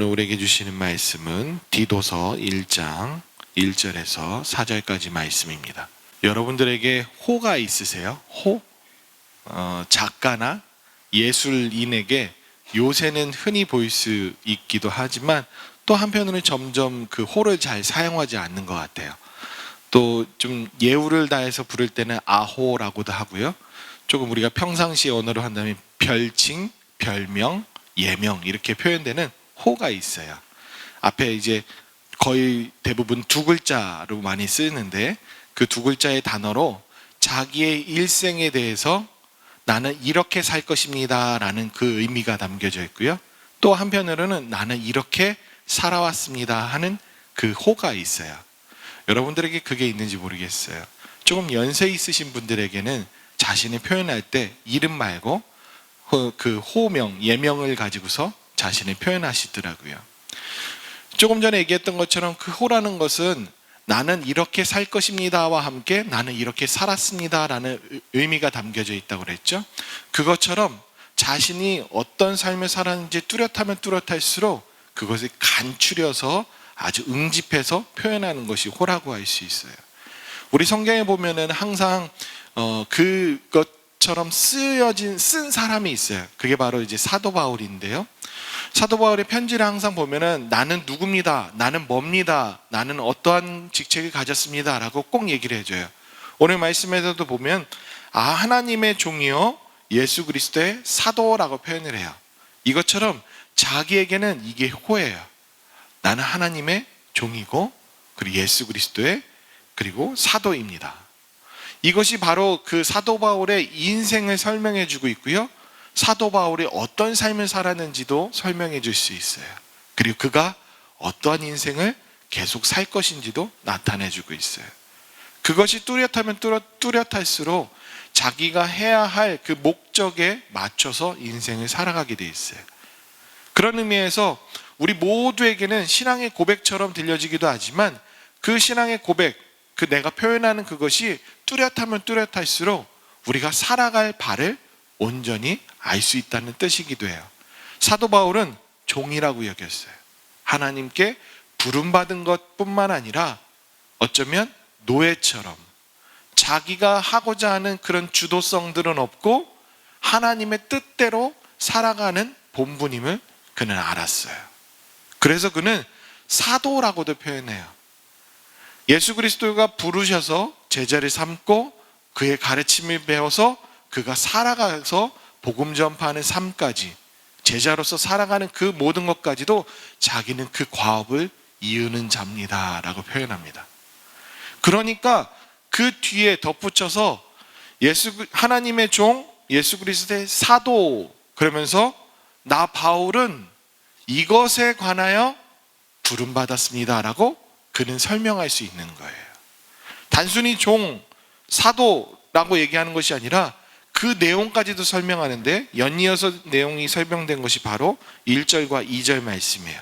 오늘 우리에게 주시는 말씀은 디도서 1장 1절에서 4절까지 말씀입니다. 여러분들에게 호가 있으세요? 호? 작가나 예술인에게 요새는 흔히 보일 수 있기도 하지만 또 한편으로는 점점 그 호를 잘 사용하지 않는 것 같아요. 또 좀 예우를 다해서 부를 때는 아호라고도 하고요. 조금 우리가 평상시 언어로 한다면 별칭, 별명, 예명 이렇게 표현되는 호가 있어요. 앞에 이제 거의 대부분 두 글자로 많이 쓰는데 그 두 글자의 단어로 자기의 일생에 대해서 나는 이렇게 살 것입니다 라는 그 의미가 담겨져 있고요. 또 한편으로는 나는 이렇게 살아왔습니다 하는 그 호가 있어요. 여러분들에게 그게 있는지 모르겠어요. 조금 연세 있으신 분들에게는 자신을 표현할 때 이름 말고 그 호명, 예명을 가지고서 자신을 표현하시더라고요. 조금 전에 얘기했던 것처럼 그 호라는 것은 나는 이렇게 살 것입니다와 함께 나는 이렇게 살았습니다 라는 의미가 담겨져 있다고 그랬죠. 그것처럼 자신이 어떤 삶을 살았는지 뚜렷하면 뚜렷할수록 그것을 간추려서 아주 응집해서 표현하는 것이 호라고 할 수 있어요. 우리 성경에 보면은 항상 그것처럼 쓴 사람이 있어요. 그게 바로 이제 사도 바울인데요. 사도 바울의 편지를 항상 보면은 나는 누굽니다, 나는 뭡니다, 나는 어떠한 직책을 가졌습니다 라고 꼭 얘기를 해줘요. 오늘 말씀에서도 보면 하나님의 종이요 예수 그리스도의 사도라고 표현을 해요. 이것처럼 자기에게는 이게 호예요. 나는 하나님의 종이고 그리고 예수 그리스도의 그리고 사도입니다. 이것이 바로 그 사도 바울의 인생을 설명해 주고 있고요. 사도 바울이 어떤 삶을 살았는지도 설명해 줄 수 있어요. 그리고 그가 어떠한 인생을 계속 살 것인지도 나타내 주고 있어요. 그것이 뚜렷하면 뚜렷할수록 자기가 해야 할 그 목적에 맞춰서 인생을 살아가게 돼 있어요. 그런 의미에서 우리 모두에게는 신앙의 고백처럼 들려지기도 하지만 그 신앙의 고백, 그 내가 표현하는 그것이 뚜렷하면 뚜렷할수록 우리가 살아갈 바를 온전히 알 수 있다는 뜻이기도 해요. 사도 바울은 종이라고 여겼어요. 하나님께 부름받은 것뿐만 아니라 어쩌면 노예처럼 자기가 하고자 하는 그런 주도성들은 없고 하나님의 뜻대로 살아가는 본분임을 그는 알았어요. 그래서 그는 사도라고도 표현해요. 예수 그리스도가 부르셔서 제자를 삼고 그의 가르침을 배워서 그가 살아가서 복음 전파하는 삶까지 제자로서 살아가는 그 모든 것까지도 자기는 그 과업을 이으는 자입니다 라고 표현합니다. 그러니까 그 뒤에 덧붙여서 하나님의 종 예수 그리스도의 사도 그러면서 나 바울은 이것에 관하여 부름받았습니다 라고 그는 설명할 수 있는 거예요. 단순히 종, 사도라고 얘기하는 것이 아니라 그 내용까지도 설명하는데 연이어서 내용이 설명된 것이 바로 1절과 2절 말씀이에요.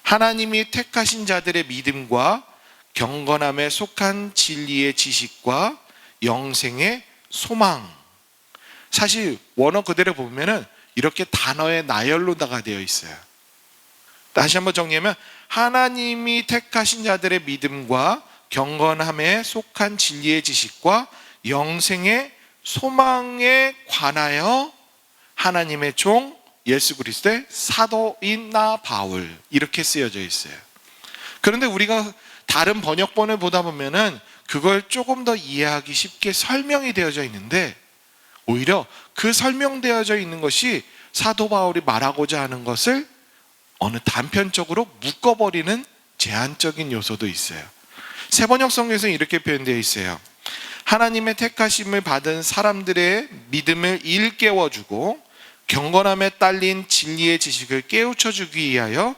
하나님이 택하신 자들의 믿음과 경건함에 속한 진리의 지식과 영생의 소망. 사실 원어 그대로 보면은 이렇게 단어의 나열로다가 되어 있어요. 다시 한번 정리하면 하나님이 택하신 자들의 믿음과 경건함에 속한 진리의 지식과 영생의 소망에 관하여 하나님의 종 예수 그리스도의 사도인 나 바울 이렇게 쓰여져 있어요. 그런데 우리가 다른 번역본을 보다 보면은 그걸 조금 더 이해하기 쉽게 설명이 되어져 있는데 오히려 그 설명되어져 있는 것이 사도 바울이 말하고자 하는 것을 어느 단편적으로 묶어버리는 제한적인 요소도 있어요. 새번역 성경에서는 이렇게 표현되어 있어요. 하나님의 택하심을 받은 사람들의 믿음을 일깨워주고 경건함에 딸린 진리의 지식을 깨우쳐주기 위하여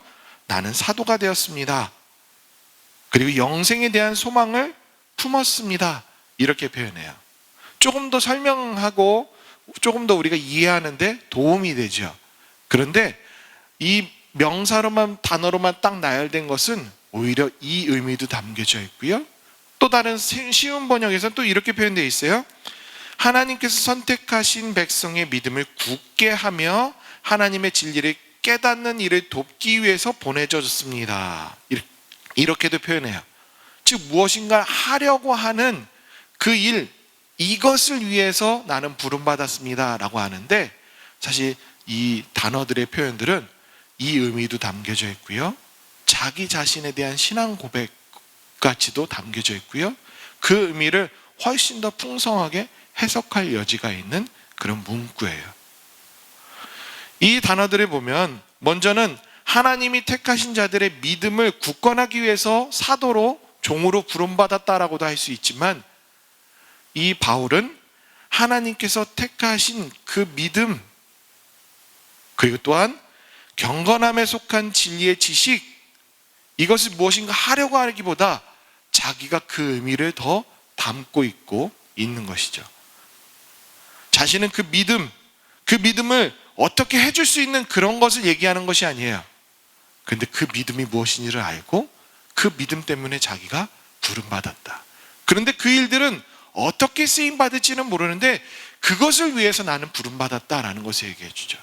나는 사도가 되었습니다. 그리고 영생에 대한 소망을 품었습니다. 이렇게 표현해요. 조금 더 설명하고 조금 더 우리가 이해하는데 도움이 되죠. 그런데 이 명사로만 단어로만 딱 나열된 것은 오히려 이 의미도 담겨져 있고요. 또 다른 쉬운 번역에서는 또 이렇게 표현되어 있어요. 하나님께서 선택하신 백성의 믿음을 굳게 하며 하나님의 진리를 깨닫는 일을 돕기 위해서 보내졌습니다. 이렇게도 표현해요. 즉 무엇인가 하려고 하는 그 일, 이것을 위해서 나는 부름받았습니다 라고 하는데, 사실 이 단어들의 표현들은 이 의미도 담겨져 있고요, 자기 자신에 대한 신앙 고백 같이도 담겨져 있고요, 그 의미를 훨씬 더 풍성하게 해석할 여지가 있는 그런 문구예요. 이 단어들을 보면 먼저는 하나님이 택하신 자들의 믿음을 굳건하기 위해서 사도로, 종으로 부름받았다라고도 할 수 있지만, 이 바울은 하나님께서 택하신 그 믿음, 그리고 또한 경건함에 속한 진리의 지식, 이것을 무엇인가 하려고 하기보다 자기가 그 의미를 더 담고 있고 있는 것이죠. 자신은 그 믿음을 어떻게 해줄 수 있는 그런 것을 얘기하는 것이 아니에요. 그런데 그 믿음이 무엇인지를 알고 그 믿음 때문에 자기가 부름받았다. 그런데 그 일들은 어떻게 쓰임받을지는 모르는데 그것을 위해서 나는 부름받았다라는 것을 얘기해 주죠.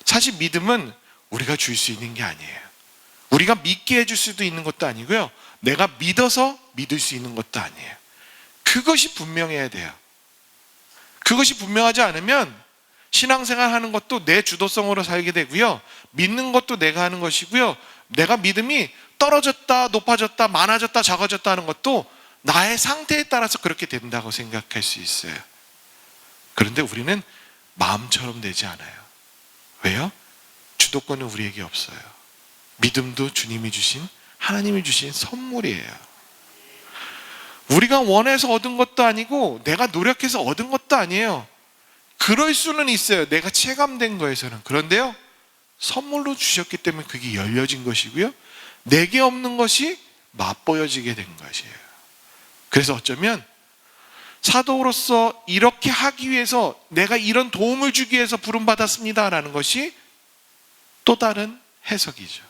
사실 믿음은 우리가 줄 수 있는 게 아니에요. 우리가 믿게 해줄 수도 있는 것도 아니고요, 내가 믿어서 믿을 수 있는 것도 아니에요. 그것이 분명해야 돼요. 그것이 분명하지 않으면 신앙생활 하는 것도 내 주도성으로 살게 되고요, 믿는 것도 내가 하는 것이고요, 내가 믿음이 떨어졌다 높아졌다 많아졌다 작아졌다 하는 것도 나의 상태에 따라서 그렇게 된다고 생각할 수 있어요. 그런데 우리는 마음처럼 되지 않아요. 왜요? 주도권은 우리에게 없어요. 믿음도 주님이 주신, 하나님이 주신 선물이에요. 우리가 원해서 얻은 것도 아니고 내가 노력해서 얻은 것도 아니에요. 그럴 수는 있어요, 내가 체감된 거에서는. 그런데요, 선물로 주셨기 때문에 그게 열려진 것이고요, 내게 없는 것이 맛보여지게 된 것이에요. 그래서 어쩌면 사도로서 이렇게 하기 위해서, 내가 이런 도움을 주기 위해서 부름받았습니다 라는 것이 또 다른 해석이죠.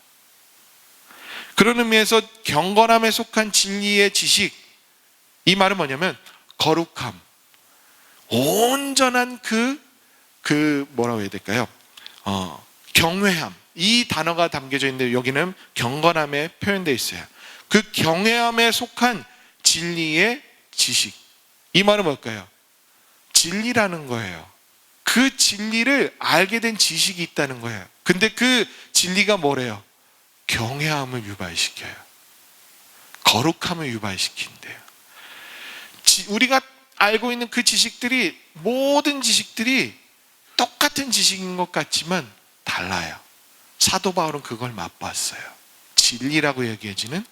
그런 의미에서 경건함에 속한 진리의 지식, 이 말은 뭐냐면 거룩함, 온전한 뭐라고 해야 될까요? 경외함, 이 단어가 담겨져 있는데 여기는 경건함에 표현되어 있어요. 그 경외함에 속한 진리의 지식, 이 말은 뭘까요? 진리라는 거예요. 그 진리를 알게 된 지식이 있다는 거예요. 근데 그 진리가 뭐래요? 경외함을 유발시켜요. 거룩함을 유발시킨대요. 우리가 알고 있는 그 지식들이, 모든 지식들이 똑같은 지식인 것 같지만 달라요. 사도 바울은 그걸 맛봤어요. 진리라고 여겨지는,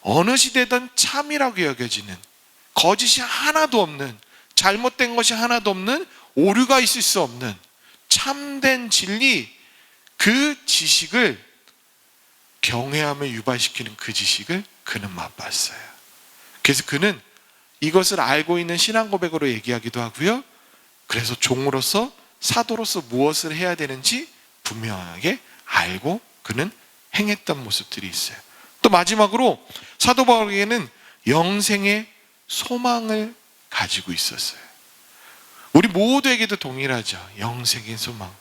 어느 시대든 참이라고 여겨지는, 거짓이 하나도 없는, 잘못된 것이 하나도 없는, 오류가 있을 수 없는 참된 진리, 그 지식을, 경외함을 유발시키는 그 지식을 그는 맛봤어요. 그래서 그는 이것을 알고 있는 신앙 고백으로 얘기하기도 하고요, 그래서 종으로서, 사도로서 무엇을 해야 되는지 분명하게 알고 그는 행했던 모습들이 있어요. 또 마지막으로 사도 바울에게는 영생의 소망을 가지고 있었어요. 우리 모두에게도 동일하죠. 영생의 소망.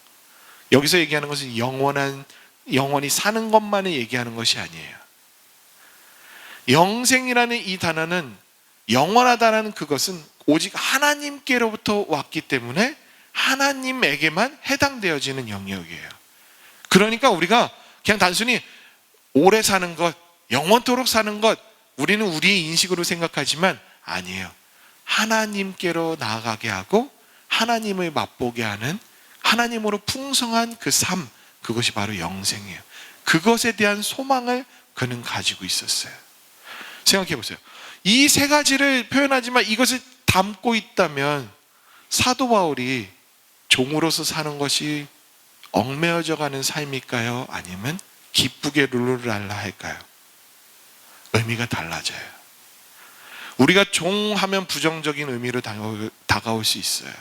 여기서 얘기하는 것은 영원히 사는 것만을 얘기하는 것이 아니에요. 영생이라는 이 단어는, 영원하다라는 그것은 오직 하나님께로부터 왔기 때문에 하나님에게만 해당되어지는 영역이에요. 그러니까 우리가 그냥 단순히 오래 사는 것, 영원토록 사는 것, 우리는 우리의 인식으로 생각하지만 아니에요. 하나님께로 나아가게 하고 하나님을 맛보게 하는, 하나님으로 풍성한 그 삶, 그것이 바로 영생이에요. 그것에 대한 소망을 그는 가지고 있었어요. 생각해 보세요. 이 세 가지를 표현하지만 이것을 담고 있다면 사도 바울이 종으로서 사는 것이 얽매여져 가는 삶일까요? 아니면 기쁘게 룰루랄라 할까요? 의미가 달라져요. 우리가 종하면 부정적인 의미로 다가올 수 있어요.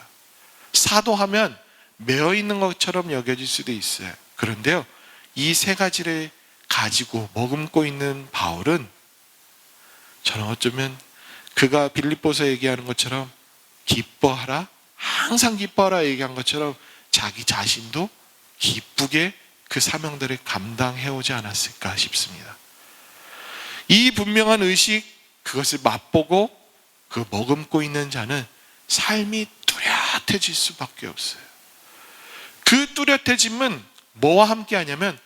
사도하면 매어 있는 것처럼 여겨질 수도 있어요. 그런데요, 이 세 가지를 가지고 머금고 있는 바울은, 저는 어쩌면 그가 빌립보서 얘기하는 것처럼 기뻐하라, 항상 기뻐하라 얘기한 것처럼 자기 자신도 기쁘게 그 사명들을 감당해오지 않았을까 싶습니다. 이 분명한 의식, 그것을 맛보고 그 머금고 있는 자는 삶이 뚜렷해질 수밖에 없어요. 그 뚜렷해짐은 뭐와 함께 하냐면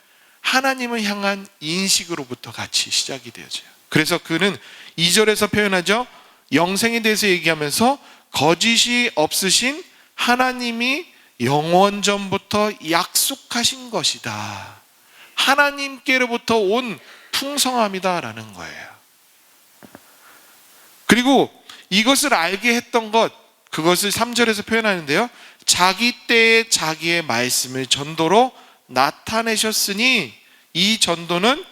하나님을 향한 인식으로부터 같이 시작이 되어져요. 그래서 그는 2절에서 표현하죠. 영생에 대해서 얘기하면서 거짓이 없으신 하나님이 영원전부터 약속하신 것이다. 하나님께로부터 온 풍성함이다라는 거예요. 그리고 이것을 알게 했던 것, 그것을 3절에서 표현하는데요. 자기 때에 자기의 말씀을 전도로 나타내셨으니 이 전도는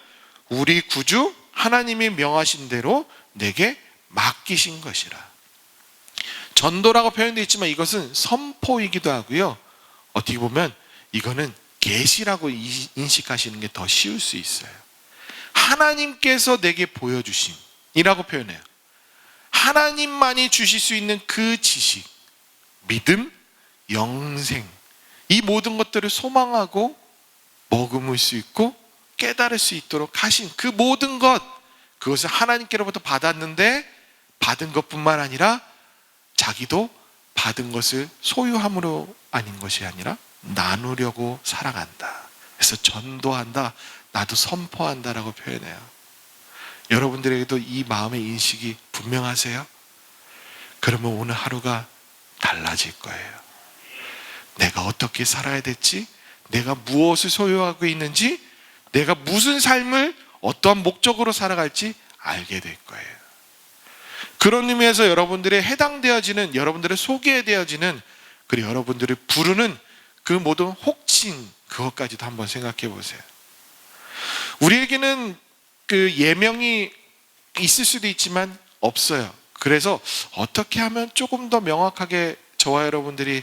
우리 구주 하나님이 명하신 대로 내게 맡기신 것이라. 전도라고 표현되어 있지만 이것은 선포이기도 하고요. 어떻게 보면 이거는 계시라고 인식하시는 게 더 쉬울 수 있어요. 하나님께서 내게 보여주심이라고 표현해요. 하나님만이 주실 수 있는 그 지식, 믿음, 영생, 이 모든 것들을 소망하고 머금을 수 있고 깨달을 수 있도록 하신 그 모든 것, 그것을 하나님께로부터 받았는데 받은 것뿐만 아니라 자기도 받은 것을 소유함으로 아닌 것이 아니라 나누려고 살아간다. 그래서 전도한다, 나도 선포한다라고 표현해요. 여러분들에게도 이 마음의 인식이 분명하세요? 그러면 오늘 하루가 달라질 거예요. 내가 어떻게 살아야 될지, 내가 무엇을 소유하고 있는지, 내가 무슨 삶을 어떠한 목적으로 살아갈지 알게 될 거예요. 그런 의미에서 여러분들의 해당되어지는, 여러분들의 소개되어지는, 그리고 여러분들을 부르는 그 모든 혹칭, 그것까지도 한번 생각해 보세요. 우리에게는 그 예명이 있을 수도 있지만 없어요. 그래서 어떻게 하면 조금 더 명확하게 저와 여러분들이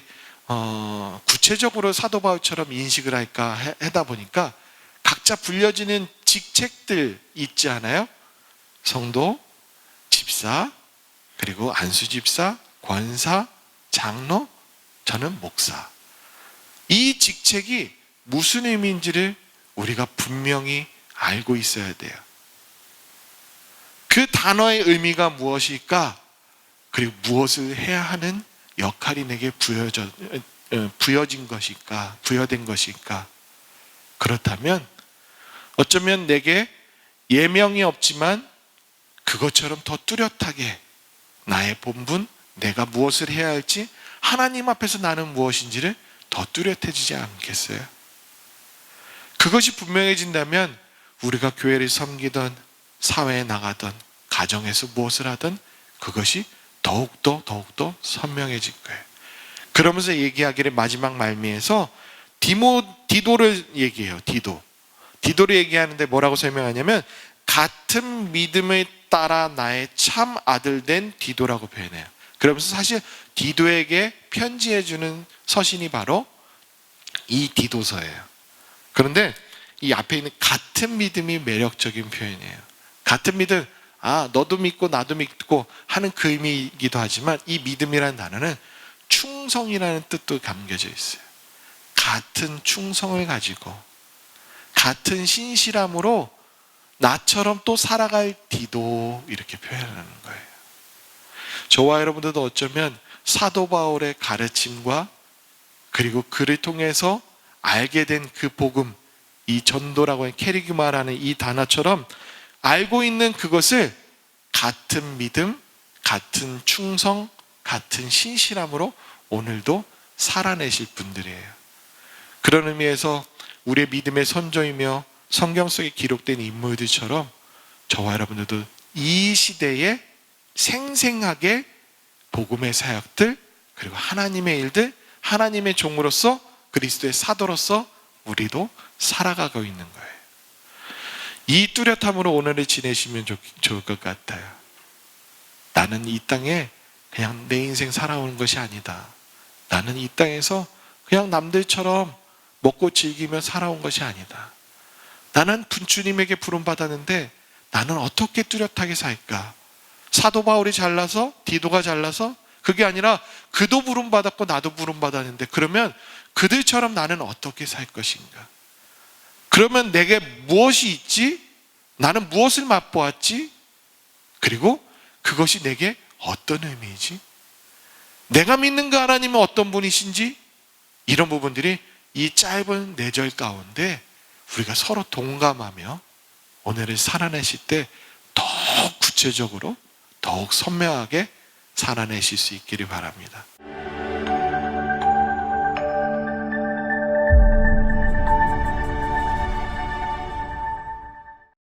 구체적으로 사도 바울처럼 인식을 할까 하다 보니까 각자 불려지는 직책들 있지 않아요? 성도, 집사, 그리고 안수집사, 권사, 장로, 저는 목사. 이 직책이 무슨 의미인지를 우리가 분명히 알고 있어야 돼요. 그 단어의 의미가 무엇일까? 그리고 무엇을 해야 하는 역할이 내게 부여진 것일까? 부여된 것일까? 그렇다면 어쩌면 내게 예명이 없지만 그것처럼 더 뚜렷하게 나의 본분, 내가 무엇을 해야 할지, 하나님 앞에서 나는 무엇인지를 더 뚜렷해지지 않겠어요? 그것이 분명해진다면 우리가 교회를 섬기던, 사회에 나가던, 가정에서 무엇을 하든 그것이 더욱더 선명해질 거예요. 그러면서 얘기하기를 마지막 말미에서 디도를 얘기해요. 디도를 얘기하는데 뭐라고 설명하냐면 같은 믿음을 따라 나의 참 아들 된 디도라고 표현해요. 그러면서 사실 디도에게 편지해주는 서신이 바로 이 디도서예요. 그런데 이 앞에 있는 같은 믿음이 매력적인 표현이에요. 같은 믿음, 너도 믿고 나도 믿고 하는 그 의미이기도 하지만 이 믿음이라는 단어는 충성이라는 뜻도 담겨져 있어요. 같은 충성을 가지고 같은 신실함으로 나처럼 또 살아갈 디도, 이렇게 표현하는 거예요. 저와 여러분들도 어쩌면 사도 바울의 가르침과 그리고 그를 통해서 알게 된 그 복음, 이 전도라고 하는 캐리그마라는 이 단어처럼 알고 있는 그것을 같은 믿음, 같은 충성, 같은 신실함으로 오늘도 살아내실 분들이에요. 그런 의미에서 우리의 믿음의 선조이며 성경 속에 기록된 인물들처럼 저와 여러분들도 이 시대에 생생하게 복음의 사역들, 그리고 하나님의 일들, 하나님의 종으로서 그리스도의 사도로서 우리도 살아가고 있는 거예요. 이 뚜렷함으로 오늘을 지내시면 좋을 것 같아요. 나는 이 땅에 그냥 내 인생 살아오는 것이 아니다. 나는 이 땅에서 그냥 남들처럼 먹고 즐기며 살아온 것이 아니다. 나는 주님에게 부름받았는데 나는 어떻게 뚜렷하게 살까? 사도 바울이 잘나서, 디도가 잘나서, 그게 아니라 그도 부름받았고 나도 부름받았는데 그러면 그들처럼 나는 어떻게 살 것인가? 그러면 내게 무엇이 있지? 나는 무엇을 맛보았지? 그리고 그것이 내게 어떤 의미이지? 내가 믿는 그 하나님은 어떤 분이신지? 이런 부분들이 이 짧은 4절 가운데 우리가 서로 동감하며 오늘을 살아내실 때 더욱 구체적으로 더욱 선명하게 살아내실 수 있기를 바랍니다.